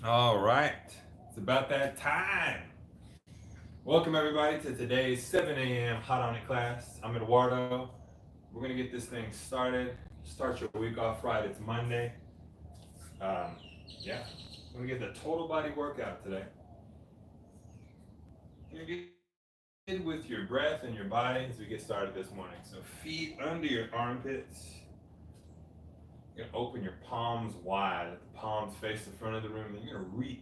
All right, it's about that time. Welcome everybody to today's 7 a.m. Hot Onnit class. I'm Eduardo. We're gonna get this thing started. Start your week off right. It's Monday. Um, yeah, we're gonna get the total body workout today. You're gonna get in with your breath and your body as we get started this morning. So feet under your armpits. You're gonna open your palms wide. Let the palms face the front of the room. Then you're gonna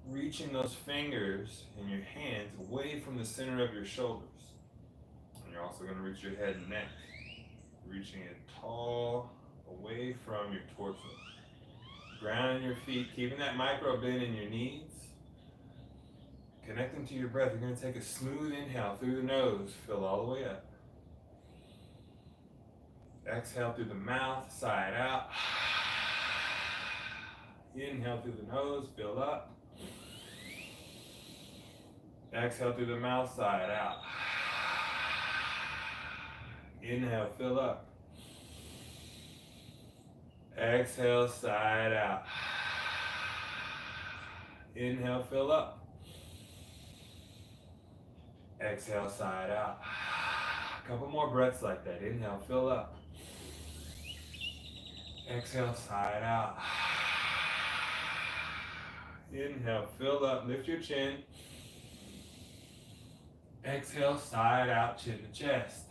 reaching those fingers and your hands away from the center of your shoulders. And you're also gonna reach your head and neck, reaching it tall away from your torso. Grounding your feet, keeping that micro bend in your knees. Connecting to your breath. You're gonna take a smooth inhale through the nose, fill all the way up. Exhale through the mouth, side out. Inhale through the nose, fill up. Exhale through the mouth, side out. Inhale, fill up. Exhale, side out. Inhale, fill up. Exhale, side out. A couple more breaths like that. Inhale, fill up. Exhale, side out. Inhale, fill up, lift your chin. Exhale, side out, chin to chest.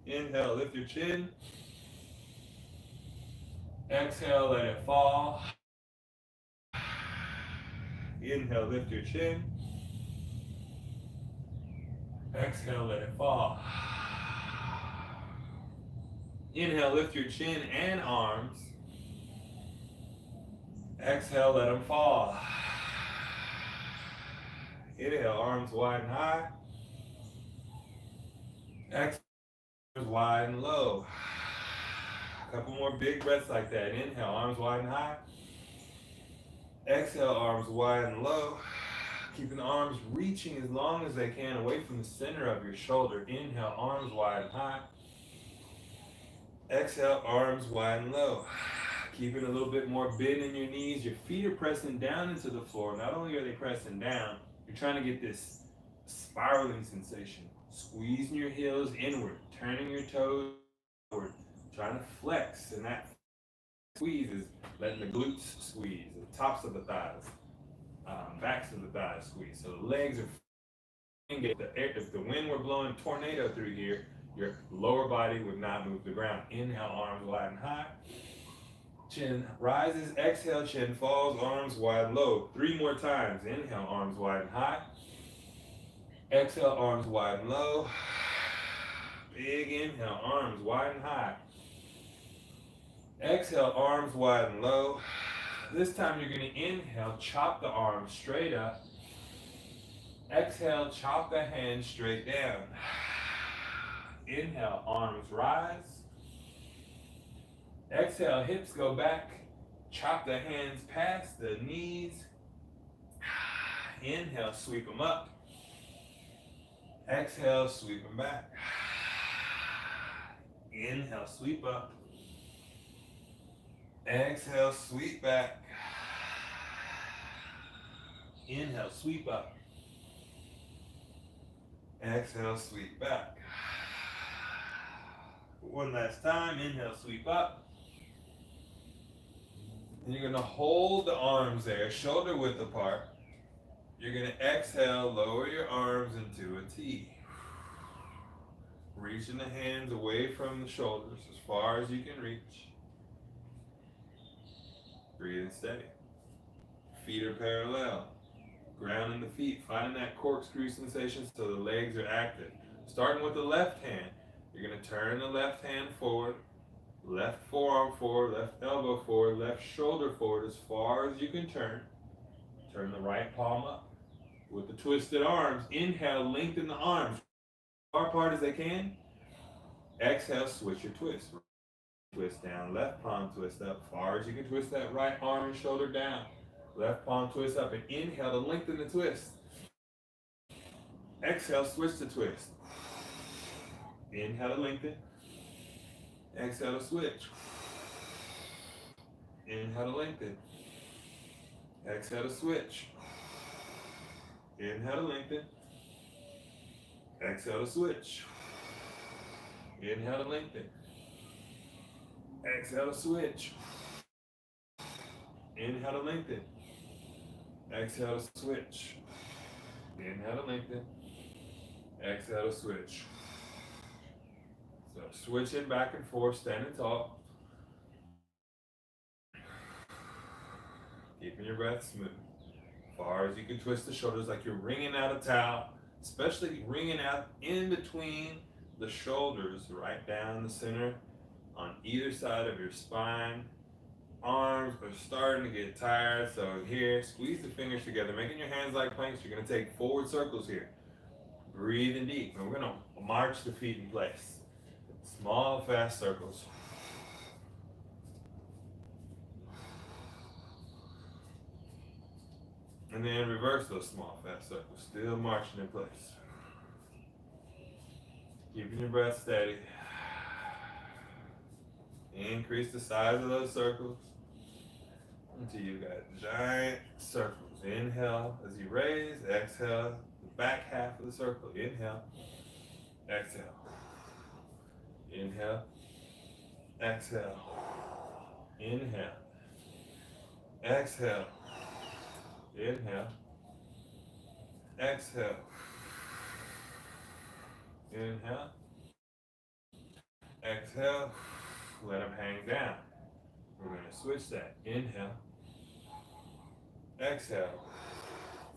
Inhale, lift your chin. Exhale, let it fall. Inhale, lift your chin. Exhale, let it fall. Inhale, lift your chin and arms. Exhale, let them fall. Inhale, arms wide and high. Exhale, arms wide and low. A couple more big breaths like that. Inhale, arms wide and high. Exhale, arms wide and low. Keeping the arms reaching as long as they can away from the center of your shoulder. Inhale, arms wide and high. Exhale, arms wide and low. Keeping a little bit more bend in your knees. Your feet are pressing down into the floor. Not only are they pressing down, you're trying to get this spiraling sensation. Squeezing your heels inward, turning your toes forward, trying to flex. And that squeeze is letting the glutes squeeze, the tops of the thighs, backs of the thighs squeeze. So the legs are if the wind were blowing a tornado through here, your lower body would not move the ground. Inhale, arms wide and high. Chin rises, exhale, chin falls, arms wide low. 3 more times. Inhale, arms wide and high. Exhale, arms wide and low. Big inhale, arms wide and high. Exhale, arms wide and low. This time you're going to inhale, chop the arms straight up. Exhale, chop the hands straight down. Inhale, arms rise. Exhale, hips go back. Chop the hands past the knees. Inhale, sweep them up. Exhale, sweep them back. Inhale, sweep up. Exhale, sweep back. Inhale, sweep up. Exhale, sweep back. One last time. Inhale, sweep up. And you're going to hold the arms there, shoulder width apart. You're going to exhale, lower your arms into a T. Reaching the hands away from the shoulders as far as you can reach. Breathing steady. Feet are parallel. Grounding the feet, finding that corkscrew sensation so the legs are active. Starting with the left hand, you're going to turn the left hand forward, left forearm forward, left elbow forward, left shoulder forward as far as you can turn. Turn the right palm up. With the twisted arms, inhale, lengthen the arms as far apart as they can. Exhale, switch your twist. Twist down, left palm twist up, far as you can twist that right arm and shoulder down. Left palm twist up and inhale to lengthen the twist. Exhale, switch the twist. Inhale to lengthen. Exhale to switch. Inhale to lengthen. Exhale to switch. Inhale to lengthen. Exhale to switch. Inhale to lengthen. Exhale to switch. Inhale to lengthen. Exhale to switch. Inhale to lengthen. Exhale to switch. So switching back and forth, standing tall. Keeping your breath smooth. Far as you can twist the shoulders like you're wringing out a towel, especially wringing out in between the shoulders, right down the center on either side of your spine. Arms are starting to get tired, so here, squeeze the fingers together, making your hands like planks. You're going to take forward circles here. Breathing deep, and we're going to march the feet in place. Small, fast circles. And then reverse those small, fast circles, still marching in place. Keeping your breath steady. Increase the size of those circles until you've got giant circles. Inhale as you raise, exhale, the back half of the circle. Inhale, exhale. Inhale, exhale. Inhale, exhale. Inhale, exhale. Inhale, exhale. Let them hang down. We're going to switch that. Inhale, exhale.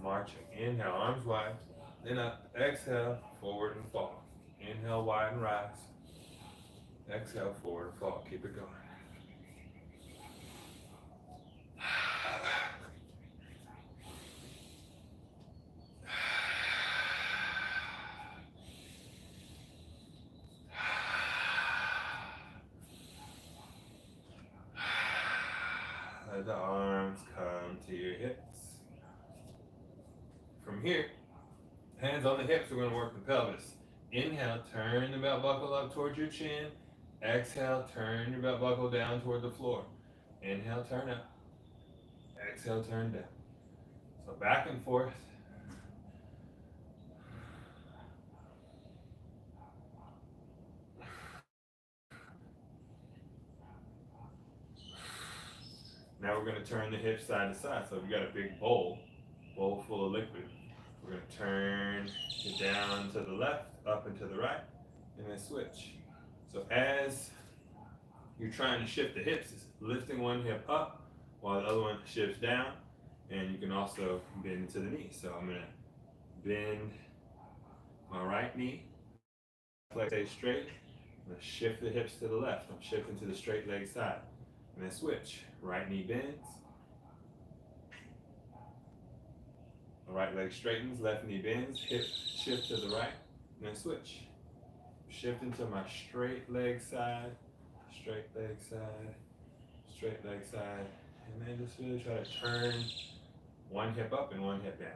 Marching. Inhale, arms wide. Then up. Exhale, forward and fall. Inhale, wide and rise. Exhale, forward and fall. Keep it going. Let the arms come to your hips. From here, hands on the hips, we're going to work the pelvis. Inhale, turn the belt buckle up towards your chin. Exhale, turn your belt buckle down toward the floor. Inhale, turn up. Exhale, turn down. So back and forth. Now we're going to turn the hips side to side. So we got a big bowl full of liquid. We're We're going to turn it down to the left, up and to the right, and then switch. So as you're trying to shift the hips, it's lifting one hip up while the other one shifts down, and you can also bend to the knee. So I'm going to bend my right knee, leg stay straight. I'm going to shift the hips to the left. I'm shifting to the straight leg side. And then switch. Right knee bends. The right leg straightens, left knee bends, hip shift to the right, and then switch. Shifting to my straight leg side, straight leg side, straight leg side, and then just really try to turn one hip up and one hip down.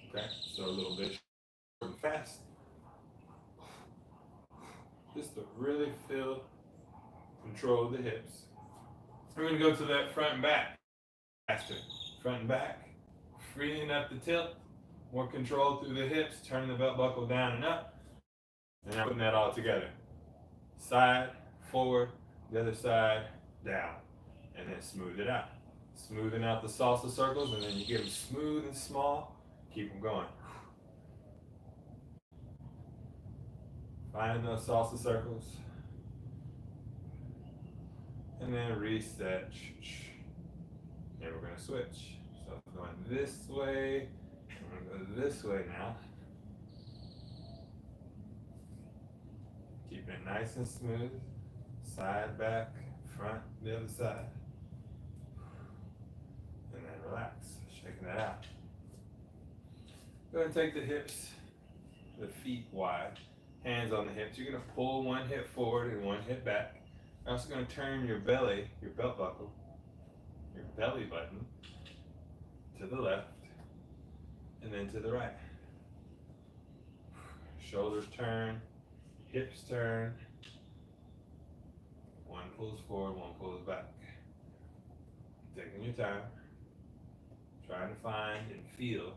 Okay, so a little bit short and fast. Just to really feel control of the hips. We're going to go to that front and back. Faster. Front and back. Freeing up the tilt. More control through the hips. Turning the belt buckle down and up. And now putting that all together. Side, forward, the other side, down. And then smooth it out. Smoothing out the salsa circles, and then you get them smooth and small. Keep them going. Finding those salsa circles. And then reset. And we're going to switch. So I'm going this way. I'm going to go this way now. Keeping it nice and smooth. Side, back, front, the other side. And then relax. Shaking that out. Go ahead and take the hips, the feet wide. Hands on the hips. You're going to pull one hip forward and one hip back. You're also going to turn your belly, your belt buckle, your belly button to the left and then to the right. Shoulders turn, hips turn. One pulls forward, one pulls back. Taking your time, trying to find and feel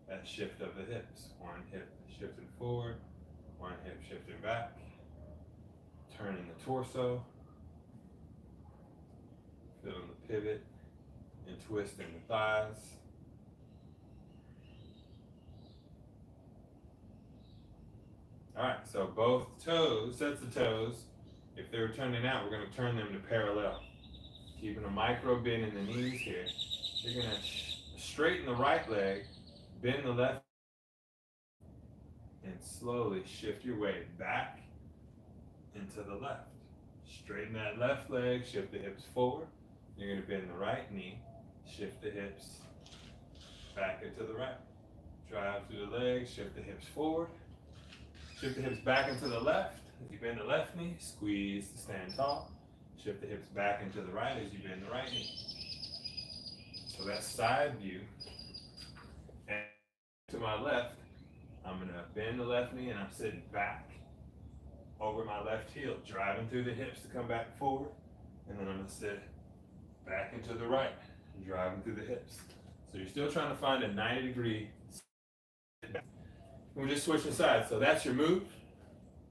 that shift of the hips. One hip shifting forward, one hip shifting back. Turning the torso. Feeling the pivot and twisting the thighs. All right, so both toes, sets of toes, if they were turning out, we're going to turn them to parallel. Keeping a micro bend in the knees here. You're going to straighten the right leg, bend the left, and slowly shift your weight back into the left. Straighten that left leg, shift the hips forward. You're going to bend the right knee, shift the hips back into the right. Drive through the legs, shift the hips forward. Shift the hips back into the left. As you bend the left knee, squeeze to stand tall. Shift the hips back into the right as you bend the right knee. So that's side view. And to my left, I'm going to bend the left knee and I'm sitting back over my left heel, driving through the hips to come back forward. And then I'm going to sit back into the right, driving through the hips. So you're still trying to find a 90-degree sit back. We're just switching sides. So that's your move.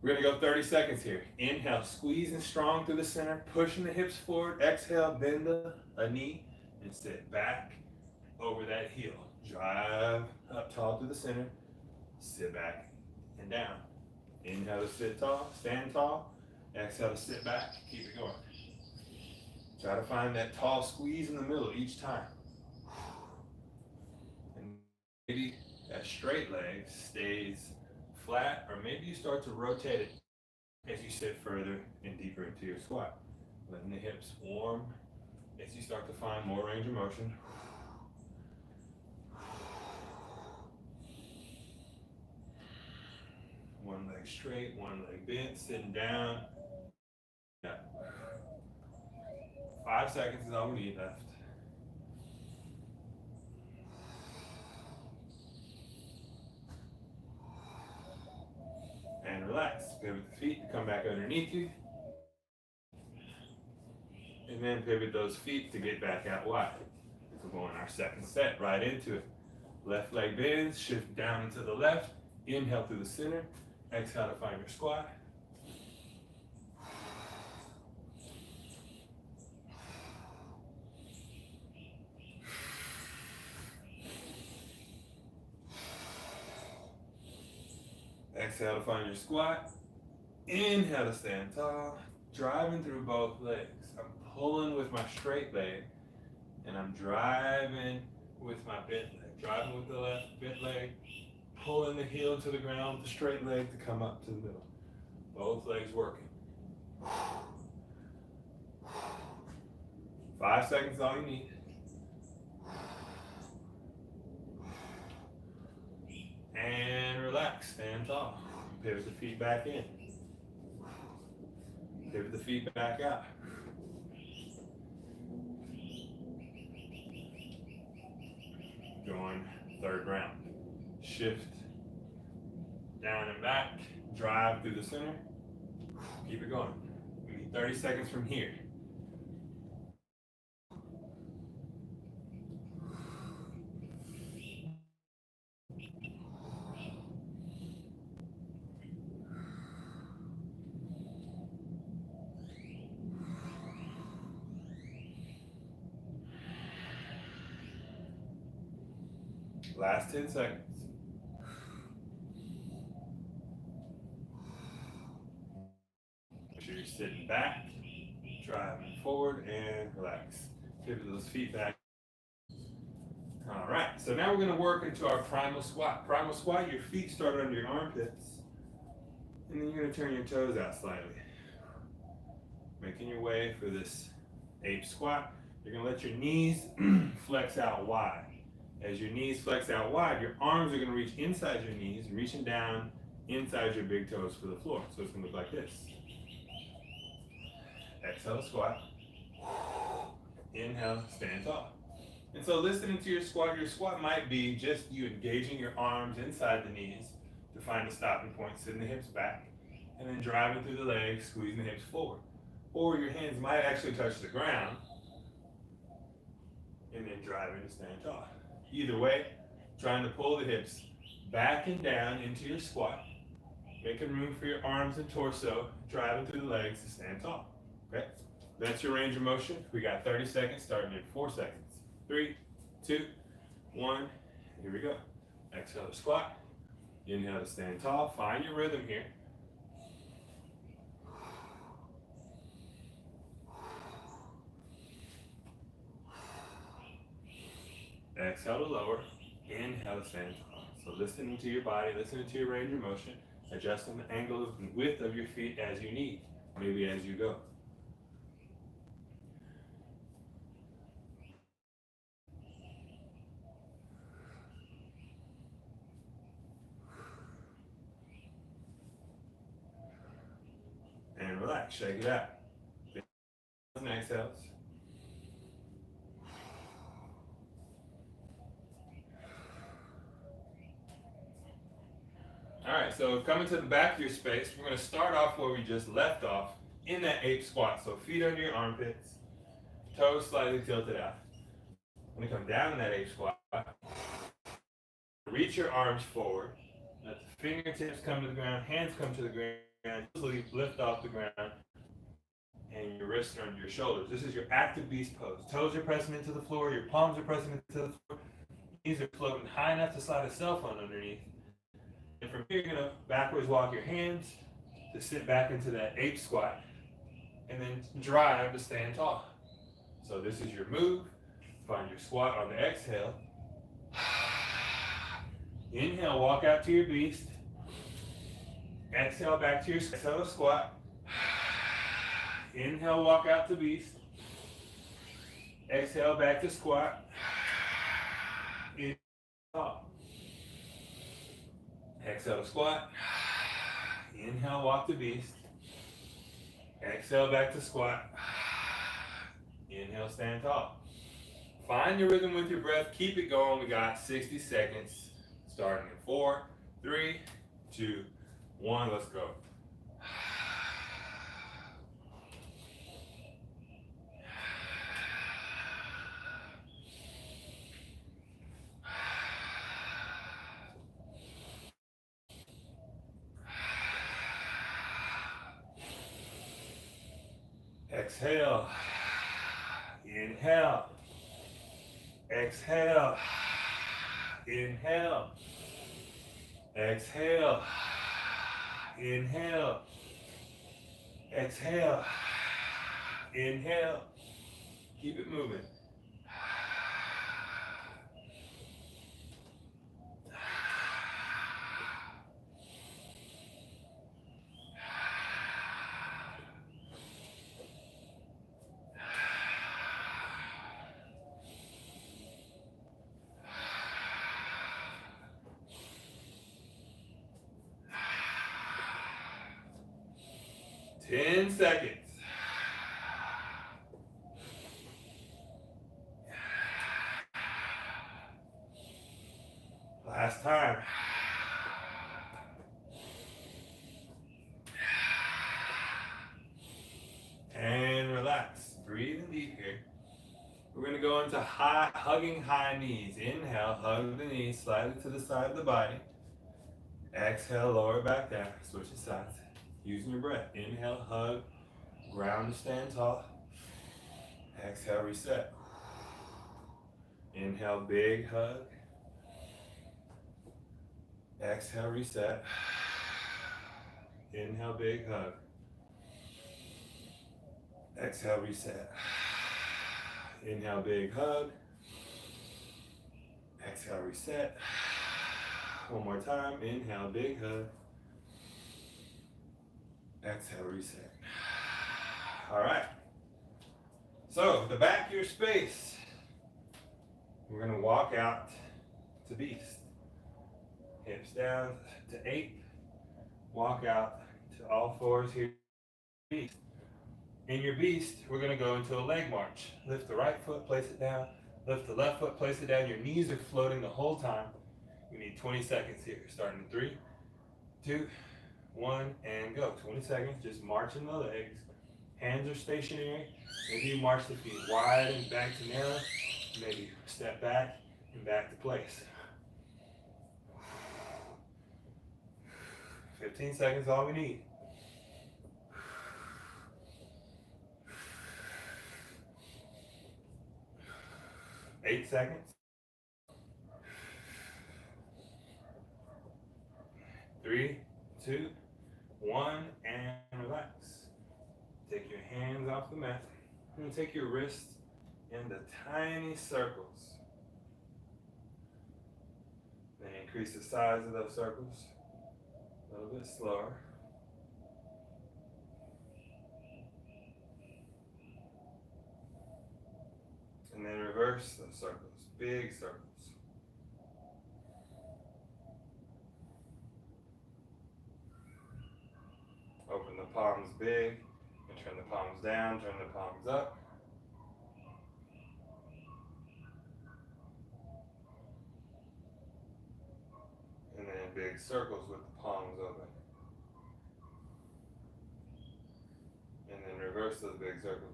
We're going to go 30 seconds here. Inhale, squeezing strong through the center, pushing the hips forward. Exhale, bend a knee and sit back over that heel. Drive up tall through the center, sit back and down. Inhale to sit tall, stand tall. Exhale to sit back, keep it going. Try to find that tall squeeze in the middle each time. And maybe that straight leg stays flat, or maybe you start to rotate it as you sit further and deeper into your squat. Letting the hips warm as you start to find more range of motion. One leg straight, one leg bent, sitting down. Yeah. 5 seconds is all we need left. And relax. Pivot the feet to come back underneath you. And then pivot those feet to get back out wide. So we're going our second set, right into it. Left leg bends, shift down into the left. Inhale through the center. Exhale to find your squat. Exhale to find your squat. Inhale to stand tall. Driving through both legs. I'm pulling with my straight leg, and I'm driving with my bent leg. Driving with the left bent leg, pulling the heel to the ground with the straight leg to come up to the middle. Both legs working. 5 seconds is all you need. And relax, stand tall. Pivot the feet back in. Pivot the feet back out. Going third round. Shift down and back. Drive through the center. Keep it going. We need 30 seconds from here. Last 10 seconds. Make sure you're sitting back, driving forward, and relax. Pivot those feet back. All right, so now we're going to work into our primal squat. Primal squat, your feet start under your armpits, and then you're going to turn your toes out slightly. Making your way for this ape squat. You're going to let your knees flex out wide. As your knees flex out wide, your arms are going to reach inside your knees, reaching down inside your big toes for the floor. So it's going to look like this. Exhale, squat. Inhale, stand tall. And so listening to your squat might be just you engaging your arms inside the knees to find a stopping point, sitting the hips back, and then driving through the legs, squeezing the hips forward. Or your hands might actually touch the ground, and then driving to stand tall. Either way, trying to pull the hips back and down into your squat, making room for your arms and torso, driving through the legs to stand tall. Okay? That's your range of motion. We got 30 seconds starting in 4 seconds. 3, 2, 1, here we go. Exhale to squat. Inhale to stand tall. Find your rhythm here. Exhale to lower. Inhale to stand tall. So listening to your body, listening to your range of motion, adjusting the angle and width of your feet as you need, maybe as you go. And relax, shake it out. And exhales. All right, so coming to the back of your space, we're going to start off where we just left off in that ape squat. So feet under your armpits, toes slightly tilted out. I'm going to come down in that ape squat. Reach your arms forward. Let the fingertips come to the ground, hands come to the ground. Lift off the ground, and your wrists are under your shoulders. This is your active beast pose. Toes are pressing into the floor, your palms are pressing into the floor. Knees are floating high enough to slide a cell phone underneath. And from here, you're going to backwards walk your hands to sit back into that ape squat, and then drive to stand tall. So this is your move. Find your squat on the exhale. Inhale, walk out to your beast. Exhale, back to your exhale, squat. Inhale, walk out to beast. Exhale, back to squat. Inhale, up. Exhale to squat. Inhale, walk to beast. Exhale, back to squat. Inhale, stand tall. Find your rhythm with your breath. Keep it going. We got 60 seconds. Starting in 4, 3, 2, 1. Let's go. Exhale. Inhale. Inhale. Exhale. Inhale. Keep it moving. 10 seconds. Last time. And relax. Breathing deep here. We're going to go into hugging high knees. Inhale, hug the knees slightly to the side of the body. Exhale, lower it back down. Switch it sides. Using your breath. Inhale, hug. Ground to stand tall. Exhale, reset. Inhale, big hug. Exhale, reset. Inhale, big hug. Exhale, reset. Inhale, big hug. Exhale, reset. One more time. Inhale, big hug. Exhale, reset. All right. So, the back of your space, we're going to walk out to beast. Hips down to 8. Walk out to all fours here. Beast. In your beast, we're going to go into a leg march. Lift the right foot, place it down. Lift the left foot, place it down. Your knees are floating the whole time. We need 20 seconds here. Starting in 3, 2, 1, and go. 20 seconds, just marching the legs. Hands are stationary. Maybe you march the feet wide and back to narrow. Maybe step back and back to place. 15 seconds, all we need. 8 seconds. 3, 2, 1, and relax. Take your hands off the mat. And take your wrists into tiny circles. Then increase the size of those circles a little bit slower. And then reverse those circles, big circles. Open the palms big and turn the palms down, turn the palms up. And then big circles with the palms open. And then reverse those big circles.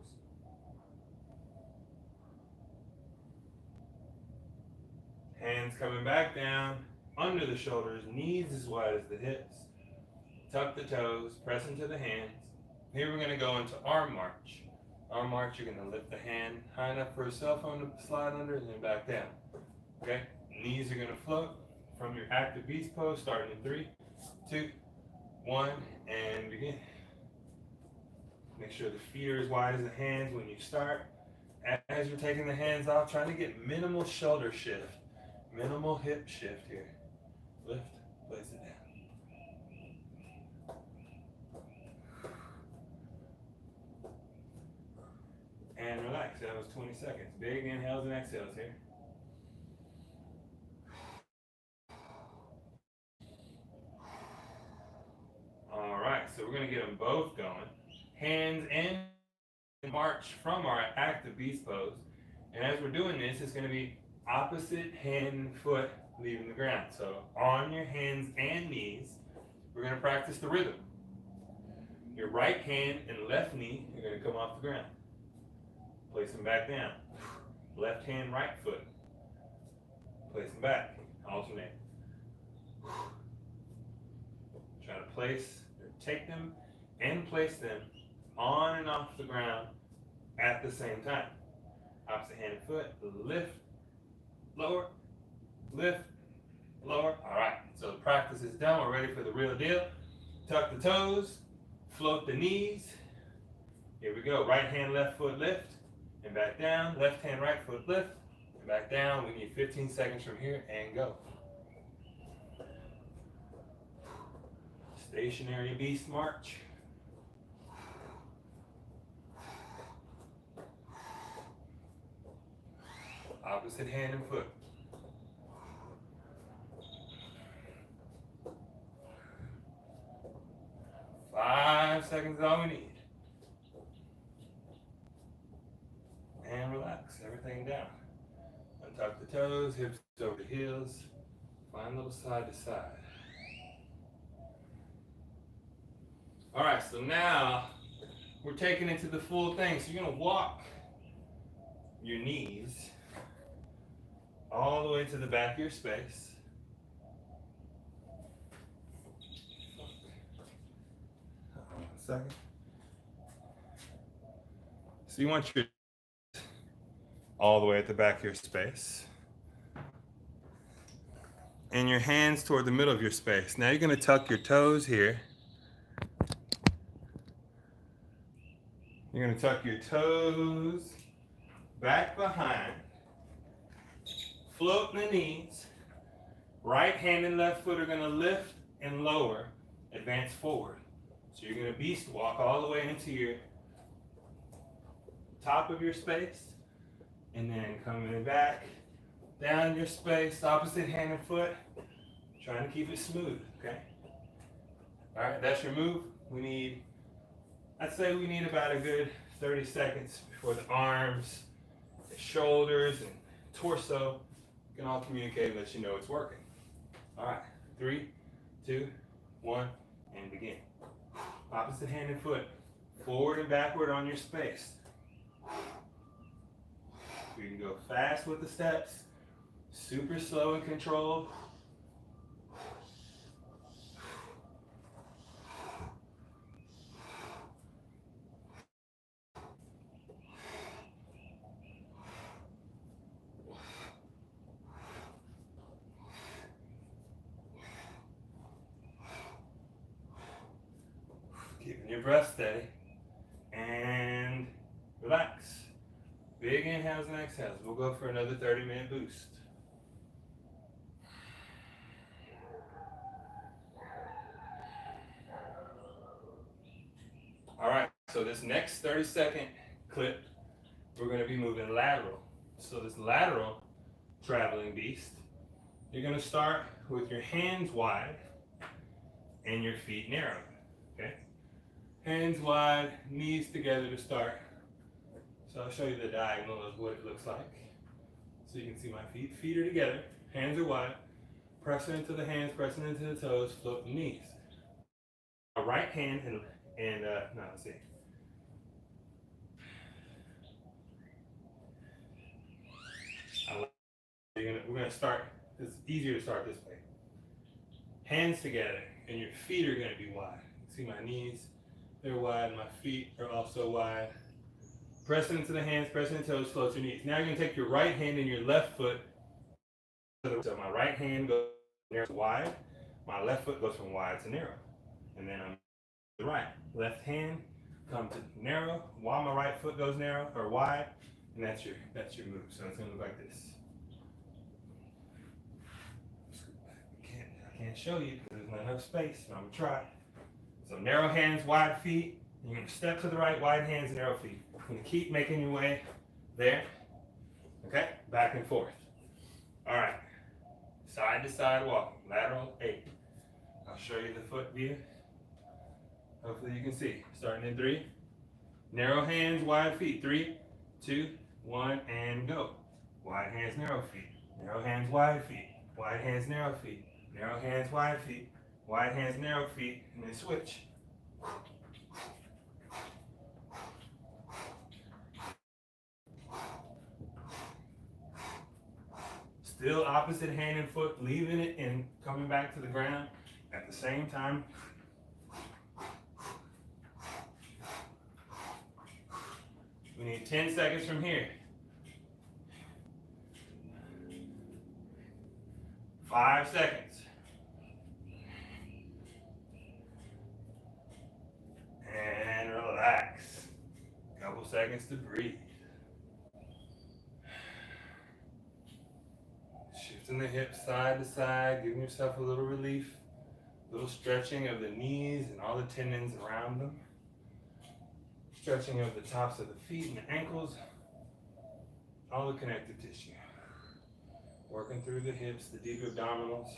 Hands coming back down, under the shoulders, knees as wide as the hips. Tuck the toes, press into the hands. Here we're going to go into arm march. Arm march, you're going to lift the hand high enough for a cell phone to slide under and then back down. Okay? Knees are going to float from your active beast pose, starting in 3, 2, 1, and begin. Make sure the feet are as wide as the hands when you start. As you're taking the hands off, trying to get minimal shoulder shift, minimal hip shift here. Lift, place it down. And relax. That was 20 seconds. Big inhales and exhales here. All right, so we're going to get them both going. Hands and march from our active beast pose. And as we're doing this, it's going to be opposite hand and foot leaving the ground. So on your hands and knees, we're going to practice the rhythm. Your right hand and left knee are going to come off the ground. Place them back down. Left hand, right foot. Place them back. Alternate. Try to place, or take them and place them on and off the ground at the same time. Opposite hand and foot. Lift, lower, lift, lower. All right, so the practice is done. We're ready for the real deal. Tuck the toes, float the knees. Here we go. Right hand, left foot lift, and back down. Left hand, right foot lift, and back down. We need 15 seconds from here, and go. Stationary beast march. Opposite hand and foot. Five seconds is all we need. And relax, everything down. Untuck the toes, hips over the heels. Find a little side to side. All right, so now we're taking it to the full thing. So you're gonna walk your knees all the way to the back of your space. One second. So you want your all the way at the back of your space. And your hands toward the middle of your space. Now you're gonna tuck your toes here. You're gonna tuck your toes back behind. Float the knees. Right hand and left foot are gonna lift and lower, advance forward. So you're gonna beast walk all the way into your top of your space, and then coming back, down your space, opposite hand and foot, trying to keep it smooth, okay? All right, that's your move. I'd say we need about a good 30 seconds before the arms, the shoulders, and torso can all communicate and let you know it's working. All right, 3, 2, 1, and begin. Opposite hand and foot, forward and backward on your space. You can go fast with the steps, super slow and controlled. Keeping your breath steady and relax. Big inhales and exhales. We'll go for another 30-minute boost. All right, so this next 30-second clip, we're going to be moving lateral. So this lateral traveling beast, you're going to start with your hands wide and your feet narrow. Okay? Hands wide, knees together to start. So I'll show you the diagonal of what it looks like. So you can see my feet. Feet are together, hands are wide. Pressing into the hands, pressing into the toes, float the knees. A right hand let's see. We're gonna start, it's easier to start this way. Hands together, and your feet are gonna be wide. See my knees, they're wide, my feet are also wide. Pressing into the hands, pressing the toes, float your knees. Now you're gonna take your right hand and your left foot. So my right hand goes from narrow to wide, my left foot goes from wide to narrow. And then I'm the right. Left hand come to narrow while my right foot goes narrow or wide, and that's your move. So it's gonna look like this. I can't show you because there's not enough space, but I'm gonna try. So narrow hands, wide feet. You're gonna step to the right, wide hands, narrow feet. You're gonna keep making your way there. Okay, back and forth. All right, side to side walking, lateral 8. I'll show you the foot view. Hopefully you can see. Starting in 3. Narrow hands, wide feet. 3, 2, 1, and go. Wide hands, narrow feet. Narrow hands, wide feet. Wide hands, narrow feet. Narrow hands, wide feet. Wide hands, narrow feet. And then switch. Still opposite hand and foot, leaving it and coming back to the ground at the same time. We need 10 seconds from here. 5 seconds. seconds to breathe. Shifting the hips side to side, giving yourself a little relief, a little stretching of the knees and all the tendons around them. Stretching of the tops of the feet and the ankles, all the connective tissue. Working through the hips, the deep abdominals.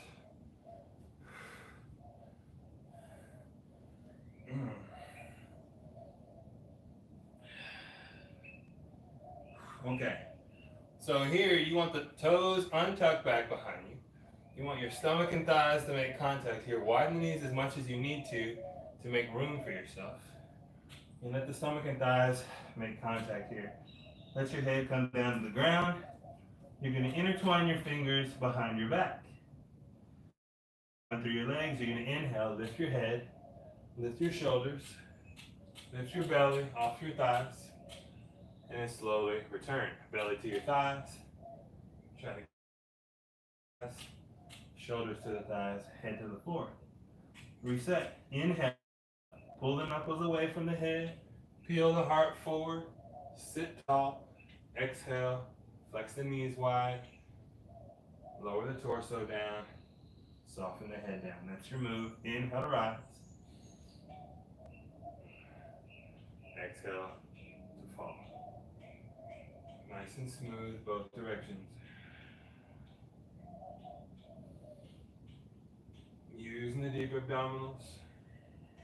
Okay. So here you want the toes untucked back behind you. You want your stomach and thighs to make contact here. Widen the knees as much as you need to make room for yourself. And let the stomach and thighs make contact here. Let your head come down to the ground. You're going to intertwine your fingers behind your back. Through your legs, you're going to inhale, lift your head, lift your shoulders, lift your belly off your thighs, and then slowly return. Belly to your thighs. Try to shoulders to the thighs, head to the floor. Reset. Inhale. Pull the knuckles away from the head. Peel the heart forward. Sit tall. Exhale. Flex the knees wide. Lower the torso down. Soften the head down. That's your move. Inhale to rise. Exhale to fall. Nice and smooth, both directions. Using the deep abdominals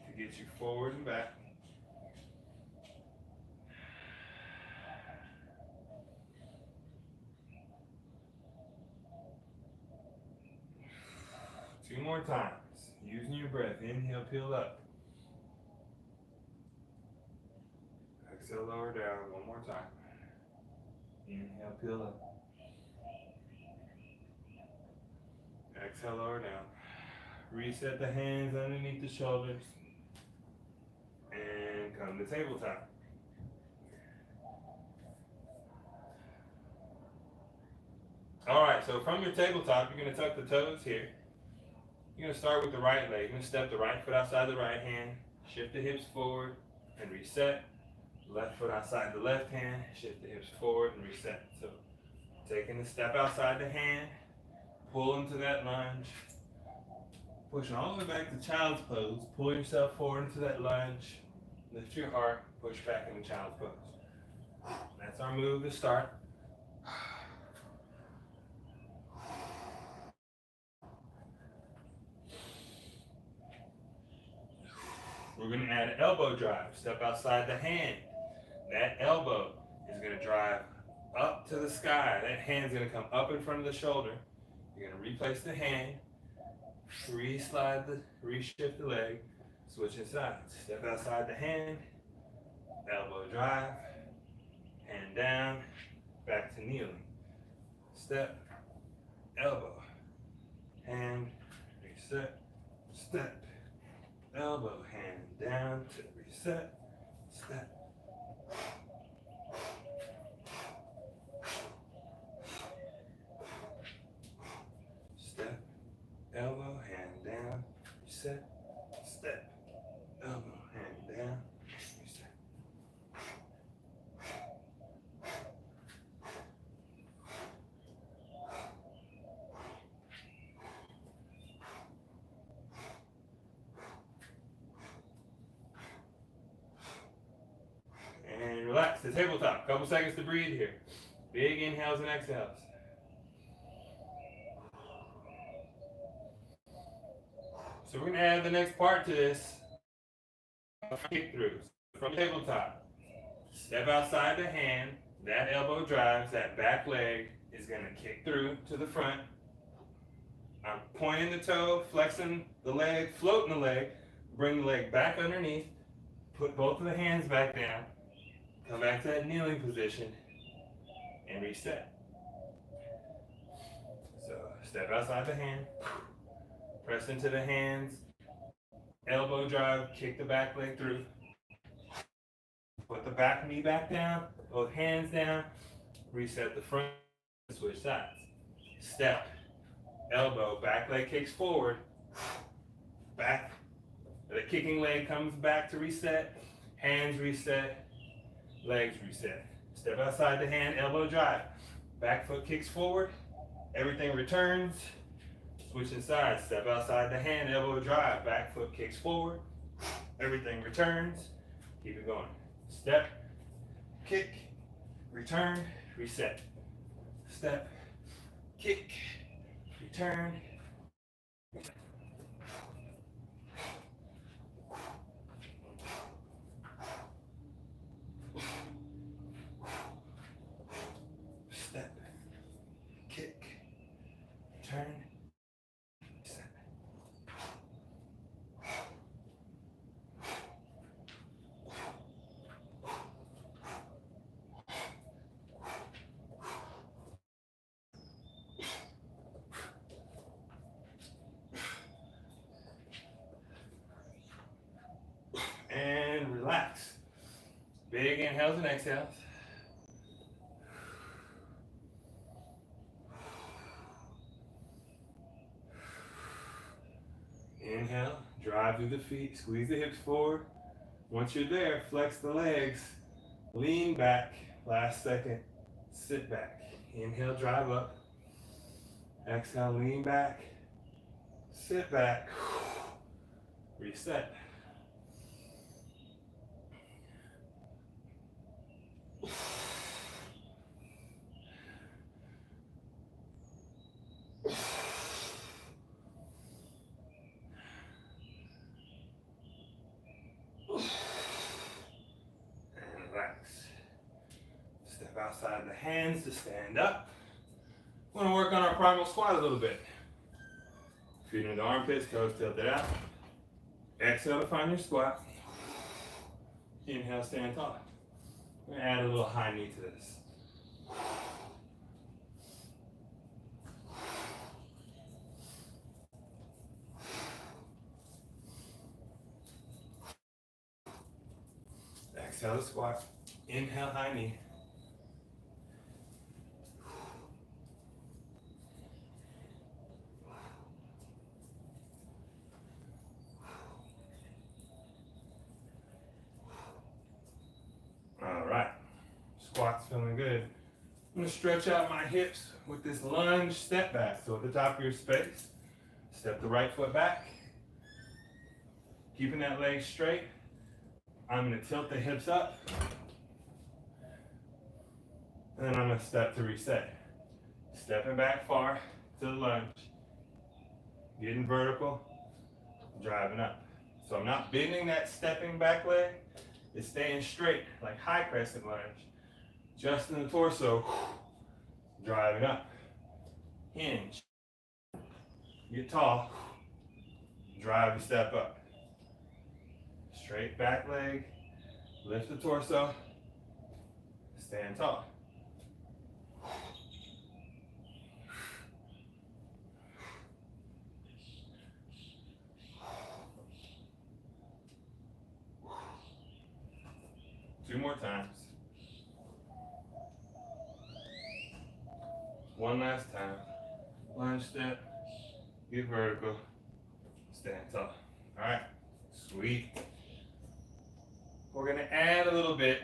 to get you forward and back. Two more times. Using your breath. Inhale, peel up. Exhale, lower down. One more time. Inhale, peel up. Exhale, lower down. Reset the hands underneath the shoulders. And come to tabletop. Alright, so from your tabletop, you're going to tuck the toes here. You're going to start with the right leg. You're going to step the right foot outside the right hand. Shift the hips forward and reset. Left foot outside the left hand. Shift the hips forward and reset. So taking the step outside the hand. Pull into that lunge. Pushing all the way back to child's pose. Pull yourself forward into that lunge. Lift your heart. Push back into child's pose. That's our move to start. We're going to add an elbow drive. Step outside the hand. That elbow is going to drive up to the sky. That hand's going to come up in front of the shoulder. You're going to replace the hand. Reshift the leg. Switching sides. Step outside the hand. Elbow drive. Hand down. Back to kneeling. Step. Elbow. Hand. Reset. Step. Elbow. Hand down to reset. Step. Step. Elbow. Hand down. Reset. Step. Elbow. Hand down. Reset. And relax to tabletop. Couple seconds to breathe here. Big inhales and exhales. So we're going to add the next part to this. Kick throughs. From tabletop. Step outside the hand. That elbow drives. That back leg is going to kick through to the front. I'm pointing the toe, flexing the leg, floating the leg. Bring the leg back underneath. Put both of the hands back down. Come back to that kneeling position. And reset. So step outside the hand. Press into the hands. Elbow drive. Kick the back leg through. Put the back knee back down. Both hands down. Reset the front. Switch sides. Step. Elbow. Back leg kicks forward. Back. The kicking leg comes back to reset. Hands reset. legs reset. Step outside the hand, elbow drive. Back foot kicks forward, everything returns. Switching sides, step outside the hand, elbow drive. Back foot kicks forward, everything returns. Keep it going. Step, kick, return, reset. Step, kick, return. Step, kick, turn, reset. And relax. Big inhales and exhales. Inhale, drive through the feet, squeeze the hips forward. Once you're there, flex the legs, lean back, last second, sit back. Inhale, drive up. Exhale, lean back, sit back, reset. And relax. Step outside the hands to stand up. We're going to work on our primal squat a little bit. Feet into the armpits, toes tilted out. Exhale to find your squat. Inhale, stand tall. I'm going to add a little high knee to this. Exhale to squat. Inhale, high knee. All right, squat's feeling good. I'm gonna stretch out my hips with this lunge step back. So at the top of your space, step the right foot back, keeping that leg straight. I'm gonna tilt the hips up, and then I'm gonna step to reset. Stepping back far to the lunge, getting vertical, driving up. So I'm not bending that stepping back leg, it's staying straight, like high crescent lunge. Just in the torso, driving up. Hinge. Get tall, drive your step up. Straight back leg, lift the torso, stand tall. Two more times. One last time. Lunge step, get vertical, stand tall. All right, sweet. We're gonna add a little bit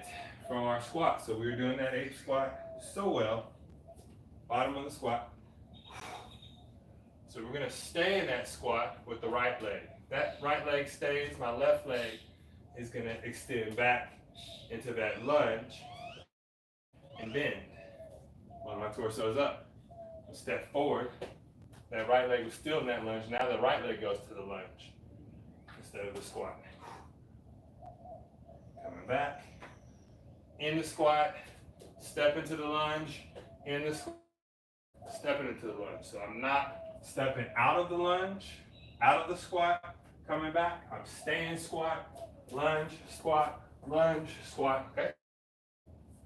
from our squat. So we were doing that ape squat so well. Bottom of the squat. So we're gonna stay in that squat with the right leg. That right leg stays, my left leg is gonna extend back into that lunge and bend while my torso is up. I'll step forward. That right leg was still in that lunge. Now the right leg goes to the lunge instead of the squat. Coming back. In the squat, step into the lunge. In the squat, stepping into the lunge. So I'm not stepping out of the lunge, out of the squat, coming back. I'm staying squat, lunge, squat, lunge, squat. Okay?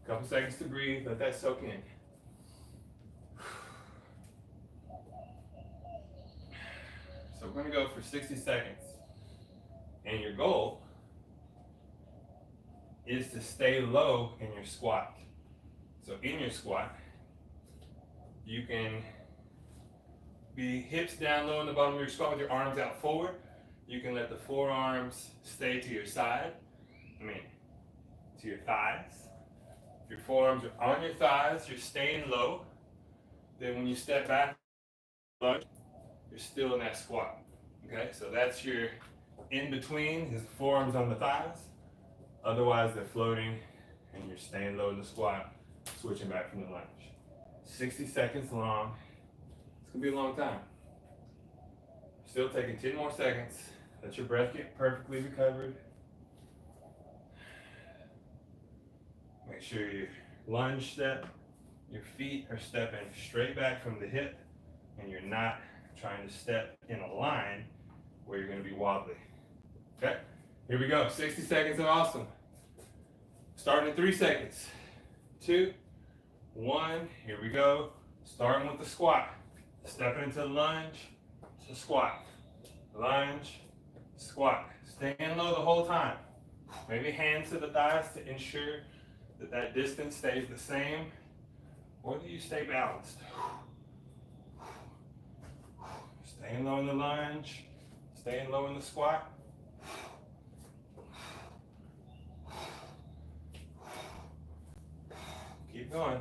Couple seconds to breathe. Let that soak in. So we're going to go for 60 seconds. And your goal is to stay low in your squat. So in your squat, you can be hips down low in the bottom of your squat with your arms out forward. You can let the forearms stay to your side. To your thighs. Your forearms are on your thighs, you're staying low. Then when you step back, lunge, you're still in that squat. Okay, so that's your in between, is the forearms on the thighs. Otherwise, they're floating and you're staying low in the squat, switching back from the lunge. 60 seconds long. It's gonna be a long time. Still taking 10 more seconds. Let your breath get perfectly recovered. Make sure your lunge step, your feet are stepping straight back from the hip and you're not trying to step in a line where you're gonna be wobbly. Okay, here we go. 60 seconds of awesome. Starting in 3 seconds. 2, 1, here we go. Starting with the squat. Stepping into the lunge to squat. Lunge, squat. Staying low the whole time. Maybe hands to the thighs to ensure that that distance stays the same, or that you stay balanced. Staying low in the lunge, staying low in the squat. Keep going.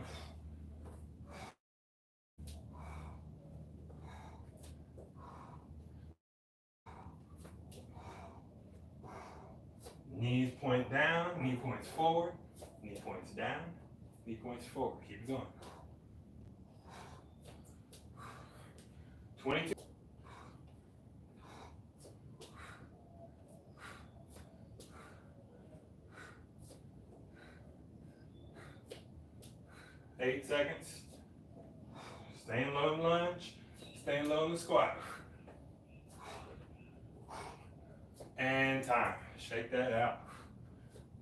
Knees point down, knee points forward, knee points down, knee points forward. Keep it going. 22. Eight seconds. Staying low in lunge, staying low in the squat. And time. Shake that out.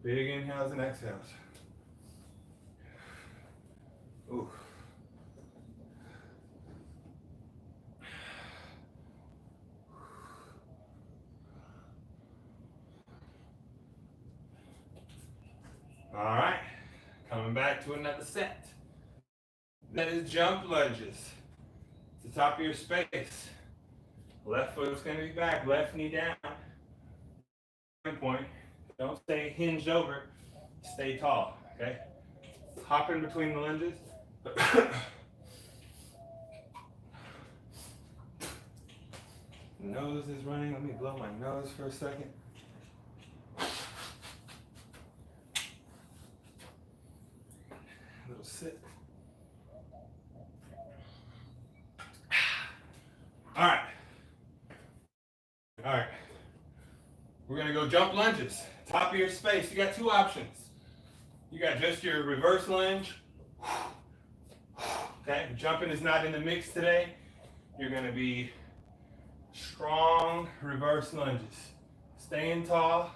Big inhales and exhales. Ooh. All right, coming back to another set. That is jump lunges. At the top of your space. Left foot's gonna be back, left knee down. Point. Don't stay hinged over, stay tall, okay? Hop in between the lunges. Nose is running. Let me blow my nose for a second. Little sit. All right. All right. We're gonna go jump lunges. Top of your space. You got two options. You got just your reverse lunge. Okay, jumping is not in the mix today. You're gonna be strong reverse lunges. Staying tall.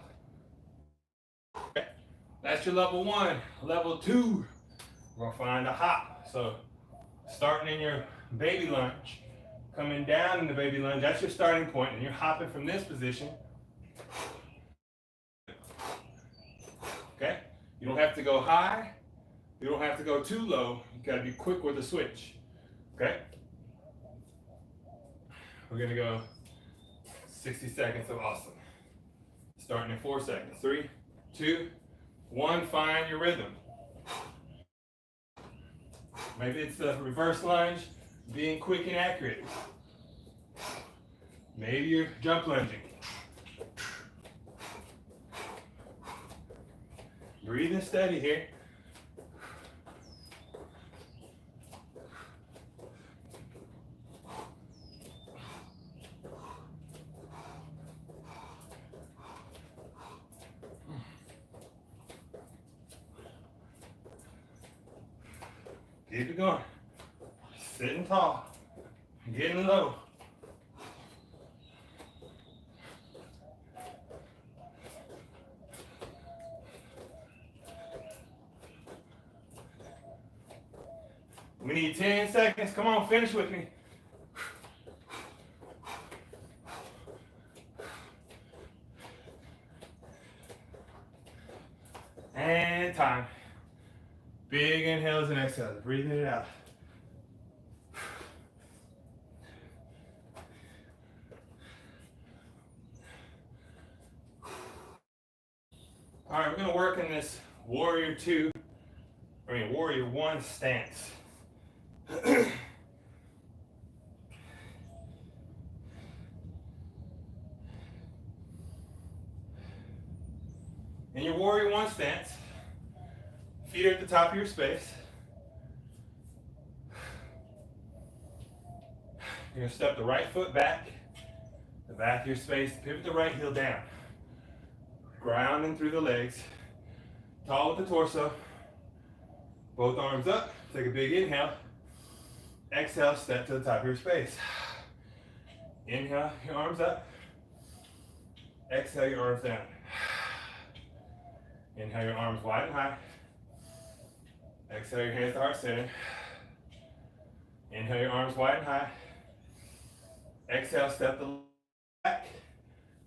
Okay. That's your level 1. Level 2, we're gonna find a hop. So starting in your baby lunge, coming down in the baby lunge, that's your starting point, and you're hopping from this position. Okay? You don't have to go high. You don't have to go too low. You gotta be quick with the switch. Okay? We're gonna go 60 seconds of awesome. Starting in 4 seconds. 3, 2, 1. Find your rhythm. Maybe it's the reverse lunge, being quick and accurate. Maybe you're jump lunging. Breathing steady here. Keep it going. Sitting tall. Getting low. We need 10 seconds. Come on, finish with me. And time. Big inhales and exhales. Breathing it out. All right, we're going to work in this Warrior 2 warrior one stance. In your warrior one stance, feet are at the top of your space. You're gonna step the right foot back, the back of your space, pivot the right heel down. Grounding through the legs, tall with the torso. Both arms up, take a big inhale. Exhale, step to the top of your space. Inhale, your arms up. Exhale, your arms down. Inhale, your arms wide and high. Exhale, your hands to heart center. Inhale, your arms wide and high. Exhale, step the back.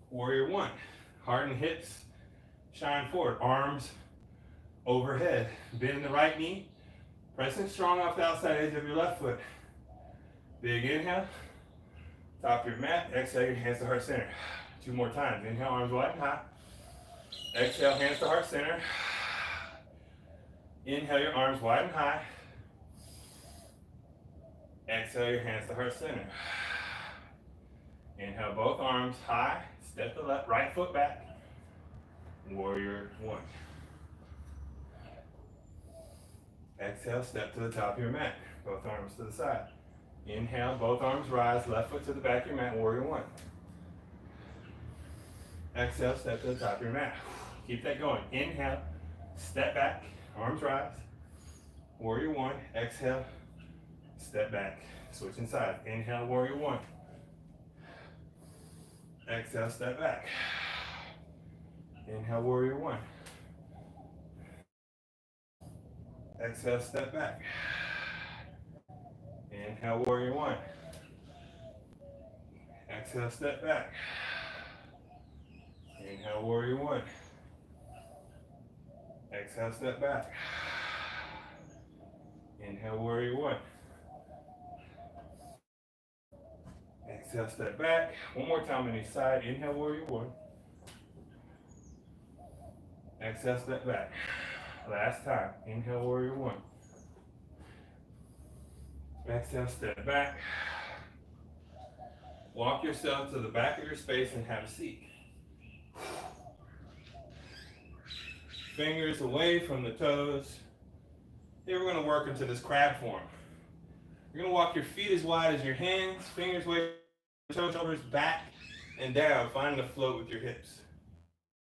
Warrior one. Heart and hips shine forward. Arms overhead. Bend the right knee. Pressing strong off the outside edge of your left foot. Big inhale. Top of your mat. Exhale, your hands to heart center. 2 more times. Inhale, arms wide and high. Exhale, hands to heart center. Inhale, your arms wide and high. Exhale, your hands to heart center. Inhale, both arms high. Step the right foot back. Warrior one. Exhale, step to the top of your mat. Both arms to the side. Inhale, both arms rise. Left foot to the back of your mat. Warrior one. Exhale, step to the top of your mat. Keep that going. Inhale, step back. Arms rise. Warrior one. Exhale, step back. Switching sides. Inhale, warrior one. Exhale, step back. Inhale, warrior one. Exhale, step back. Inhale, warrior one. Exhale, step back. Inhale, warrior one. Exhale, step back. Inhale, warrior one. Exhale, step back. One more time on each side. Inhale, warrior one. Exhale, step back. Last time. Inhale, warrior one. Exhale, step back. Walk yourself to the back of your space and have a seat. Fingers away from the toes. Here we're going to work into this crab form. You're going to walk your feet as wide as your hands, fingers away from the toes, shoulders back and down, finding the float with your hips.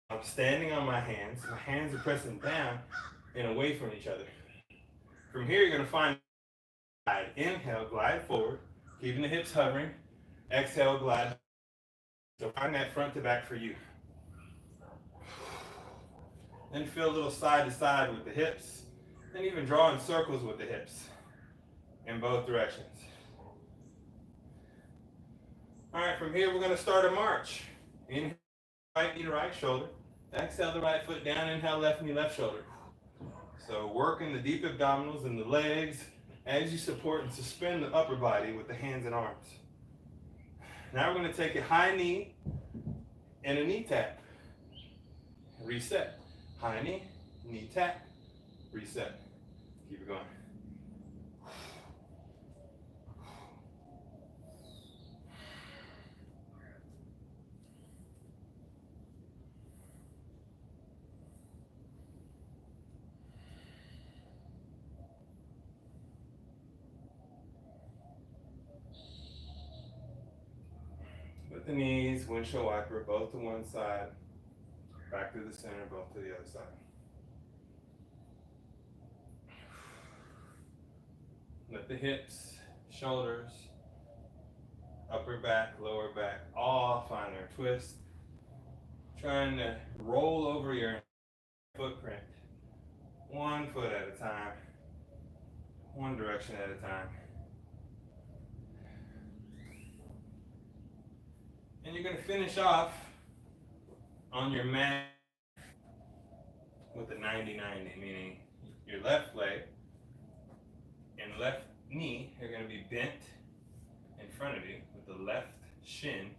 I'm standing on my hands are pressing down and away from each other. From here you're going to find glide. Inhale, glide forward, keeping the hips hovering. Exhale, glide. So find that front to back for you. Then feel a little side to side with the hips, and even draw in circles with the hips in both directions. All right, from here we're going to start a march. Inhale, right knee to right shoulder. Exhale the right foot down. Inhale, left knee, left shoulder. So working the deep abdominals and the legs as you support and suspend the upper body with the hands and arms. Now we're going to take a high knee and a knee tap. Reset. High knee tap, reset. Keep it going. With the knees, windshield wiper, both to one side. Back to the center, both to the other side. Let the hips, shoulders, upper back, lower back, all find their twist. Trying to roll over your footprint. 1 foot at a time. One direction at a time. And you're going to finish off on your mat with a 90-90, meaning your left leg and left knee are going to be bent in front of you with the left shin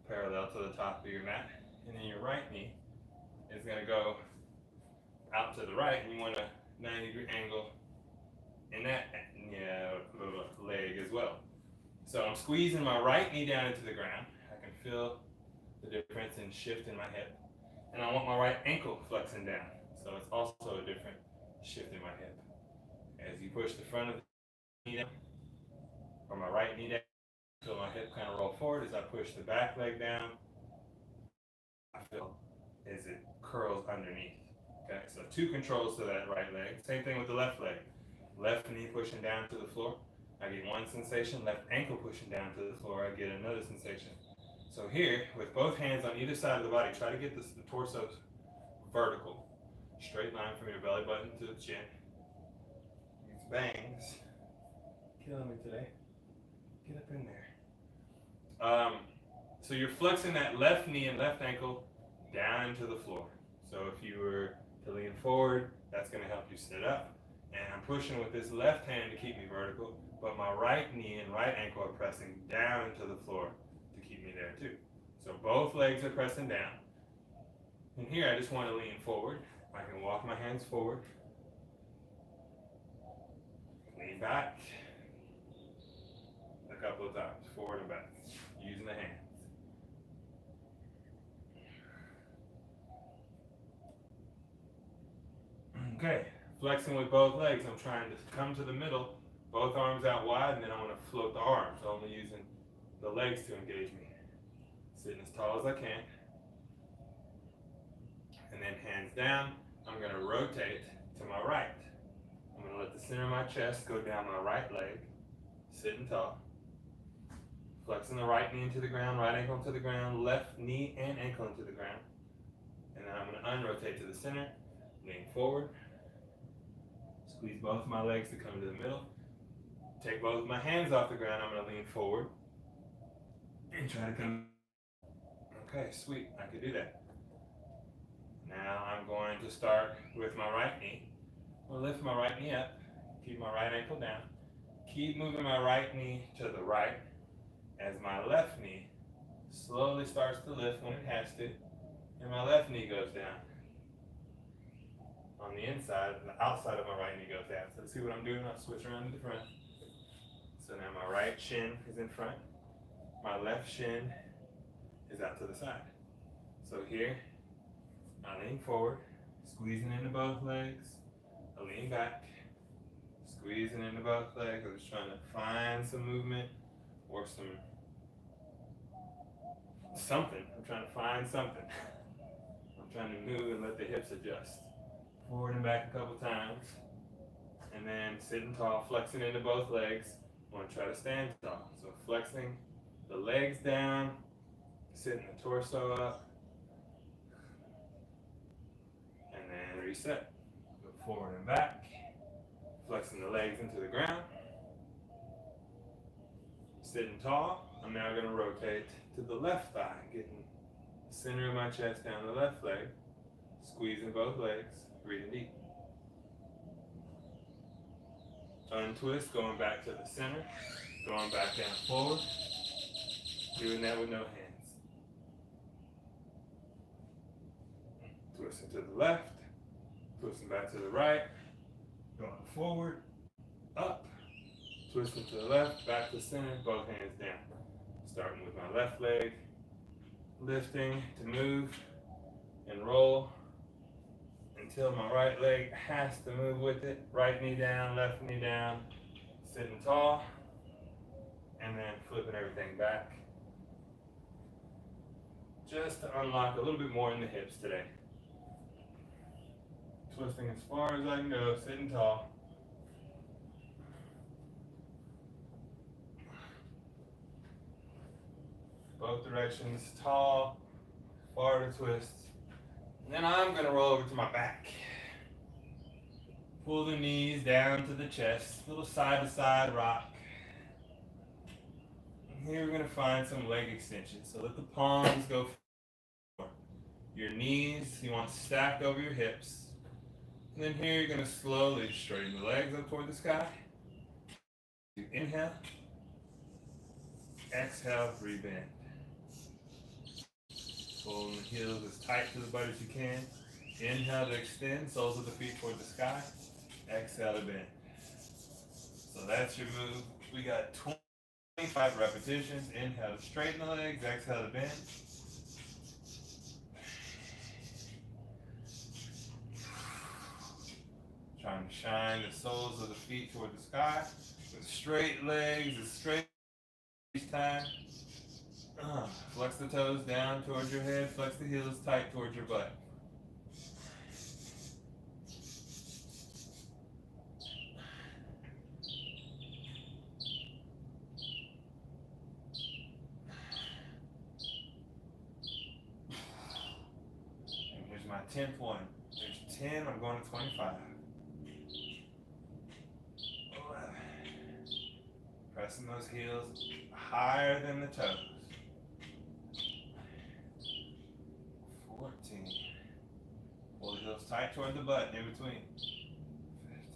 parallel to the top of your mat, and then your right knee is going to go out to the right, and you want to 90-degree angle in that leg as well. So I'm squeezing my right knee down into the ground. I can feel the difference in shift in my hip. And I want my right ankle flexing down. So it's also a different shift in my hip. As you push the front of the knee down, or my right knee down, feel my hip kind of roll forward. As I push the back leg down, I feel as it curls underneath. Okay, so 2 controls to that right leg. Same thing with the left leg. Left knee pushing down to the floor, I get one sensation. Left ankle pushing down to the floor, I get another sensation. So here, with both hands on either side of the body, try to get the torso vertical. Straight line from your belly button to the chin. These bangs killing me today. Get up in there. So you're flexing that left knee and left ankle down into the floor. So if you were to lean forward, that's going to help you sit up. And I'm pushing with this left hand to keep me vertical, but my right knee and right ankle are pressing down into the floor to keep me there too. So both legs are pressing down. And here I just want to lean forward. I can walk my hands forward, lean back a couple of times, forward and back, using the hands. Okay, flexing with both legs. I'm trying to come to the middle, both arms out wide, and then I want to float the arms, only using the legs to engage me. Sitting as tall as I can. And then hands down, I'm going to rotate to my right. I'm going to let the center of my chest go down my right leg, sitting tall. Flexing the right knee into the ground, right ankle into the ground, left knee and ankle into the ground. And then I'm going to unrotate to the center, lean forward, squeeze both of my legs to come to the middle. Take both of my hands off the ground, I'm going to lean forward and try to come. Okay, sweet, I could do that. Now I'm going to start with my right knee. I'm going to lift my right knee up, keep my right ankle down, keep moving my right knee to the right as my left knee slowly starts to lift when it has to, and my left knee goes down. On the inside, the outside of my right knee goes down. So see what I'm doing? I'll switch around to the front. So now my right shin is in front, my left shin is out to the side. So here, I lean forward, squeezing into both legs. I lean back, squeezing into both legs. I'm just trying to find some movement or something. I'm trying to find something. I'm trying to move and let the hips adjust. Forward and back a couple times. And then sitting tall, flexing into both legs. I want to try to stand tall. So flexing the legs down, sitting the torso up, and then reset. Go forward and back, flexing the legs into the ground, sitting tall. I'm now going to rotate to the left thigh, getting the center of my chest down the left leg, squeezing both legs, breathing deep. Untwist, going back to the center, going back down forward, doing that with no hands. Twisting to the left, twisting back to the right, going forward, up, twisting to the left, back to center, both hands down. Starting with my left leg, lifting to move and roll until my right leg has to move with it. Right knee down, left knee down, sitting tall, and then flipping everything back. Just to unlock a little bit more in the hips today. Twisting as far as I can go, sitting tall. Both directions, tall, far to twist. And then I'm going to roll over to my back. Pull the knees down to the chest, little side to side rock. And here we're going to find some leg extension. So let the palms go forward. Your knees, you want stacked over your hips. And then here you're going to slowly straighten the legs up toward the sky. You inhale. Exhale, rebend. Pulling the heels as tight to the butt as you can. Inhale to extend, soles of the feet toward the sky. exhale to bend. So that's your move. We got 25 repetitions. Inhale to straighten the legs, exhale to bend. Trying to shine the soles of the feet toward the sky. With straight legs, as straight each time. Flex the toes down towards your head, flex the heels tight towards your butt. And here's my 10th one. There's 10, I'm going to 25. 11. Pressing those heels higher than the toes. 14. Pull the heels tight toward the butt in between. 15.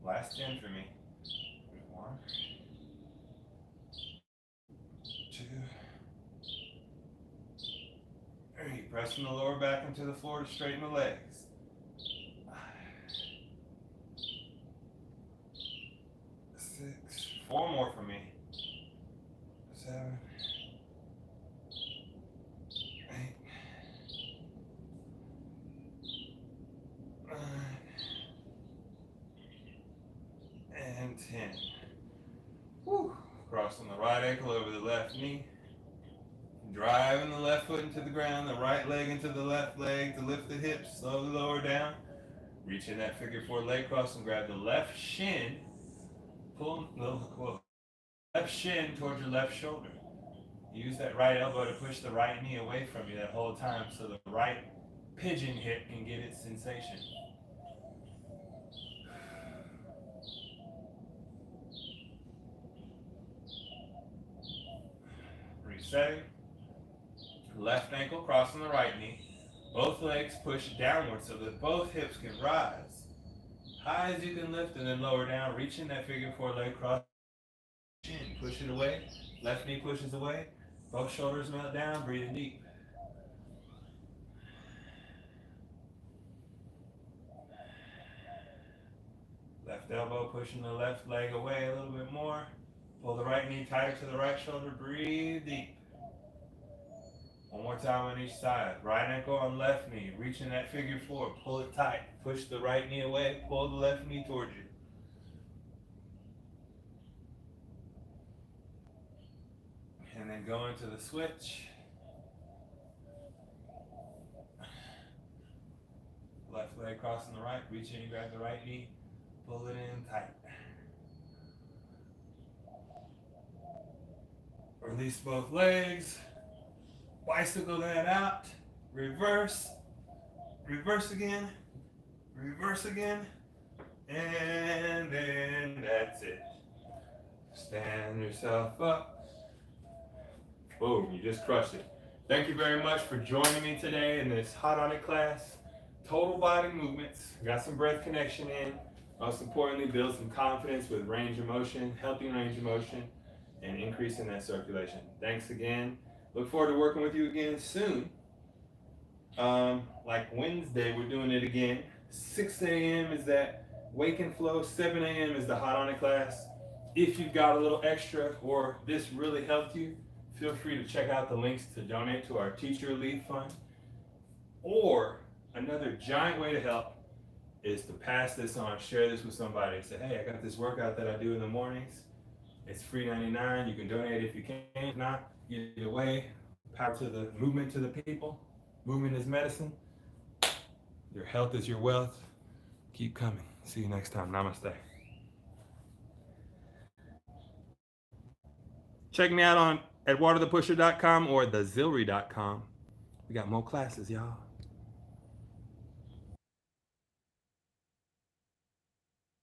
Last 10 for me. 1, 2, 3. Pressing the lower back into the floor to straighten the legs. 6. 4 more for me. 7. 8. 9. And 10. Woo. Crossing the right ankle over the left knee. Driving the left foot into the ground, the right leg into the left leg to lift the hips, slowly lower down. Reaching that figure 4 leg cross and grab the left shin. Pull the left shin towards your left shoulder. Use that right elbow to push the right knee away from you that whole time so the right pigeon hip can get its sensation. Resetting. Left ankle crossing the right knee. Both legs push downward so that both hips can rise. High as you can lift and then lower down, reaching that figure 4 leg cross. Chin, push it away. Left knee pushes away. Both shoulders melt down, breathing deep. Left elbow pushing the left leg away a little bit more. Pull the right knee tighter to the right shoulder, breathe deep. One more time on each side. Right ankle on left knee, reaching that figure 4, pull it tight. Push the right knee away, pull the left knee towards you. And then go into the switch. Left leg crossing the right, reach in and grab the right knee, pull it in tight. Release both legs. Bicycle that out, reverse, reverse again, and then that's it. Stand yourself up. Boom, you just crushed it. Thank you very much for joining me today in this Hot Onnit class. Total body movements, got some breath connection in. Most importantly, build some confidence with range of motion, helping range of motion, and increasing that circulation. Thanks again. Look forward to working with you again soon. Like Wednesday, we're doing it again. 6 a.m. is that Wake and Flow. 7 a.m. is the Hot Onnit class. If you've got a little extra or this really helped you, feel free to check out the links to donate to our Teacher Relief Fund. Or another giant way to help is to pass this on, share this with somebody. Say, hey, I got this workout that I do in the mornings. It's free 99. You can donate if you can. If not, either way, power to the movement, to the people. Movement is medicine. Your health is your wealth. Keep coming. See you next time. Namaste. Check me out at waterthepusher.com or thezilry.com. We got more classes, y'all.